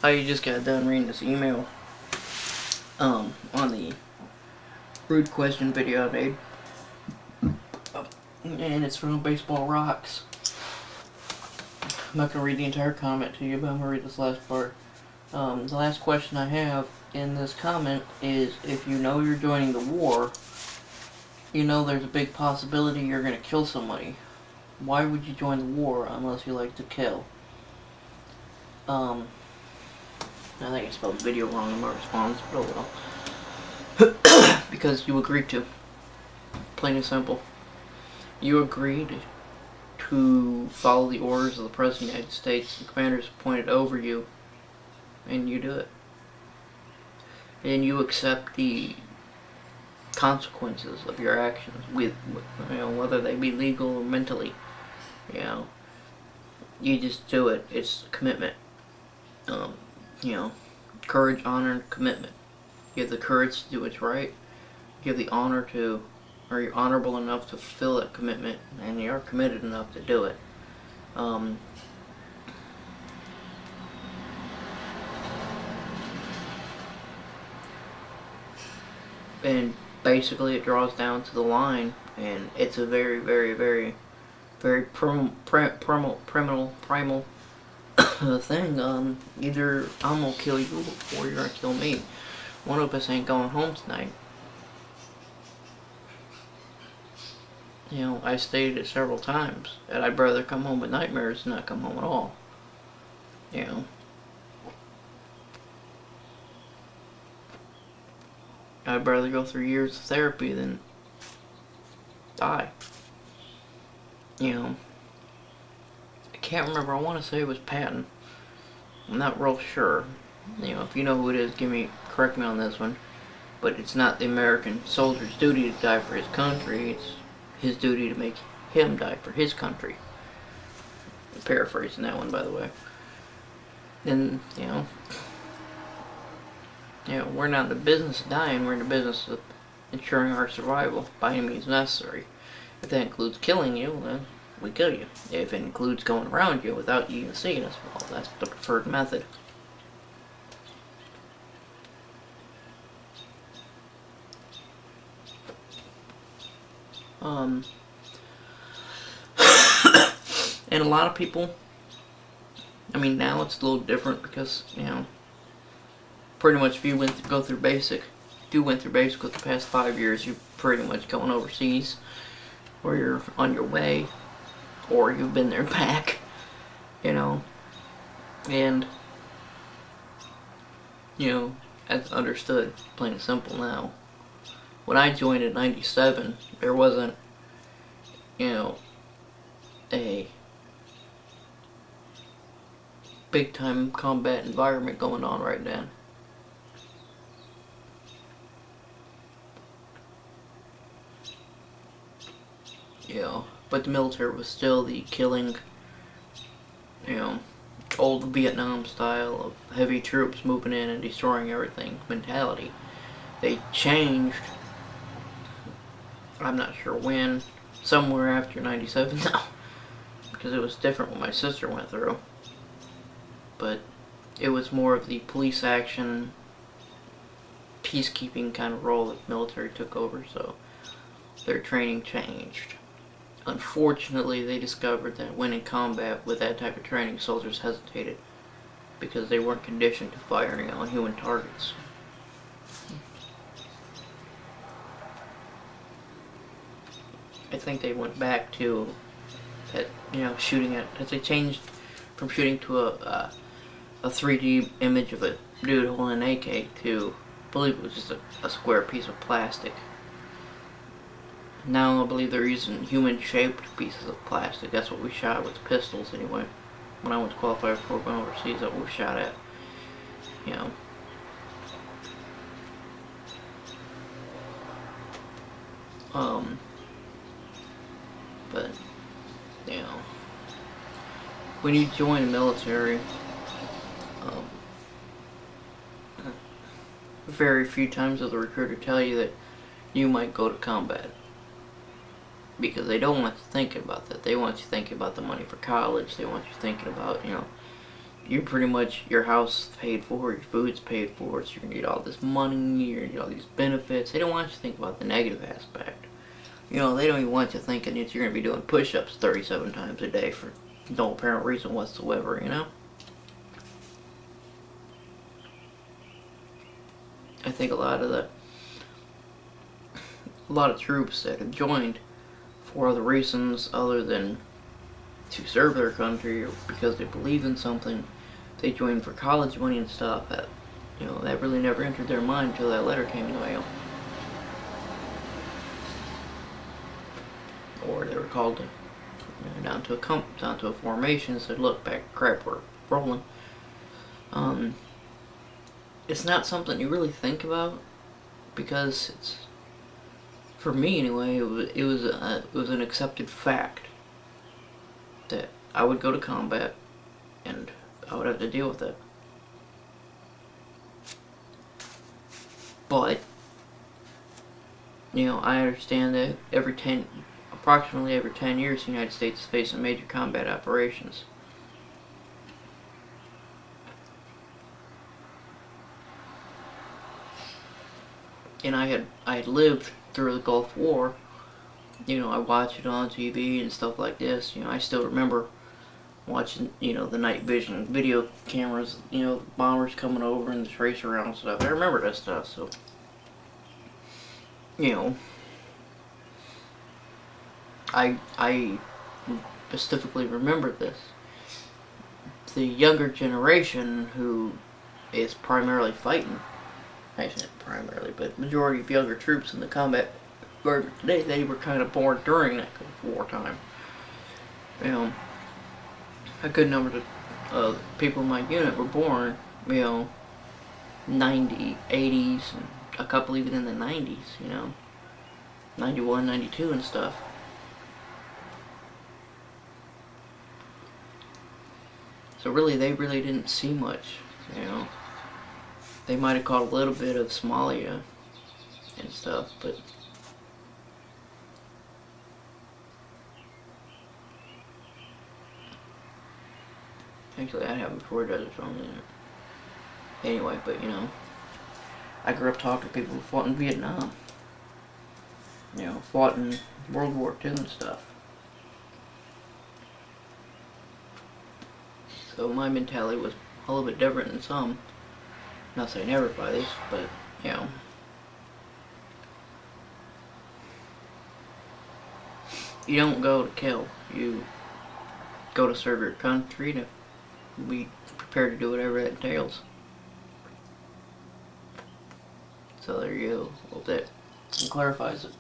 I just got done reading this email on the rude question video I made. And it's from Baseball Rocks. I'm not going to read the entire comment to you, but I'm going to read this last part. The last question I have in this comment is, if you know you're joining the war, you know there's a big possibility you're going to kill somebody. Why would you join the war unless you like to kill? I think I spelled video wrong in my response, but oh well. Because you agreed to. Plain and simple. You agreed to follow the orders of the President of the United States, the commanders appointed over you, and you do it. And you accept the consequences of your actions, with whether they be legal or mentally. You just do it. It's a commitment. Courage, honor, and commitment. You have the courage to do what's right. You have the honor to, or you're honorable enough to fulfill that commitment, and you are committed enough to do it. And basically it draws down to the line, and it's a very, very, very, very primal thing. Either I'm gonna kill you or you're gonna kill me. One of us ain't going home tonight. I stated it several times that I'd rather come home with nightmares than not come home at all. I'd rather go through years of therapy than die. I can't remember. I want to say it was Patton. I'm not real sure. If you know who it is, correct me on this one. But it's not the American soldier's duty to die for his country. It's his duty to make him die for his country. I'm paraphrasing that one, by the way. And we're not in the business of dying. We're in the business of ensuring our survival by any means necessary. If that includes killing you, then we kill you. If it includes going around you without you even seeing us, well, that's the preferred method. And a lot of people, now it's a little different because, pretty much if you go through basic with the past 5 years, you're pretty much going overseas, or you're on your way, or you've been there back, and, as understood, plain and simple now. When I joined in 97, there wasn't, a big time combat environment going on right then. But the military was still the killing, old Vietnam style of heavy troops moving in and destroying everything mentality. They changed, I'm not sure when, somewhere after 97 now, because it was different what my sister went through. But it was more of the police action, peacekeeping kind of role that the military took over, so their training changed. Unfortunately, they discovered that when in combat with that type of training, soldiers hesitated because they weren't conditioned to firing on human targets. I think they went back to that, shooting at, as they changed from shooting to a 3D image of a dude holding an AK to, I believe it was just a square piece of plastic. Now I believe they're using human-shaped pieces of plastic. That's what we shot with pistols anyway. When I went to qualify for going overseas, that's what we shot at. But, when you join the military, very few times will the recruiter tell you that you might go to combat. Because they don't want you thinking about that. They want you thinking about the money for college. They want you thinking about, you're pretty much, your house is paid for, your food's paid for, so you're gonna get all this money, you're gonna get all these benefits. They don't want you to think about the negative aspect. You know, they don't even want you thinking that you're gonna be doing push-ups 37 times a day for no apparent reason whatsoever, you know? I think a lot of troops that have joined for other reasons other than to serve their country or because they believe in something, they joined for college money and stuff, that, you know, that really never entered their mind until that letter came in the mail. Or they were called to, you know, down to a formation and said, look, back crap, we're rolling. It's not something you really think about, because it's, for me anyway, it was an accepted fact that I would go to combat and I would have to deal with it. But, you know, I understand that approximately every 10 years the United States is facing major combat operations. And I had lived through the Gulf War. You know, I watched it on TV and stuff like this. You know, I still remember watching, you know, the night vision video cameras, you know, bombers coming over and the tracer around and stuff. I remember that stuff, so, you know, I specifically remember this. The younger generation who is primarily fighting, actually not primarily, but majority of younger troops in the combat department today, they were kind of born during that wartime. You know, a good number of people in my unit were born, you know, 80s, and a couple even in the 90s, you know, 91, 92 and stuff. So really, they really didn't see much, you know. They might have caught a little bit of Somalia and stuff, but actually that happened before Desert Storm, didn't it? Anyway, but you know, I grew up talking to people who fought in Vietnam. You know, fought in World War II and stuff. So my mentality was a little bit different than some. Not saying everybody's, but, you know. You don't go to kill. You go to serve your country, to be prepared to do whatever that entails. So there you go. Hope that clarifies it.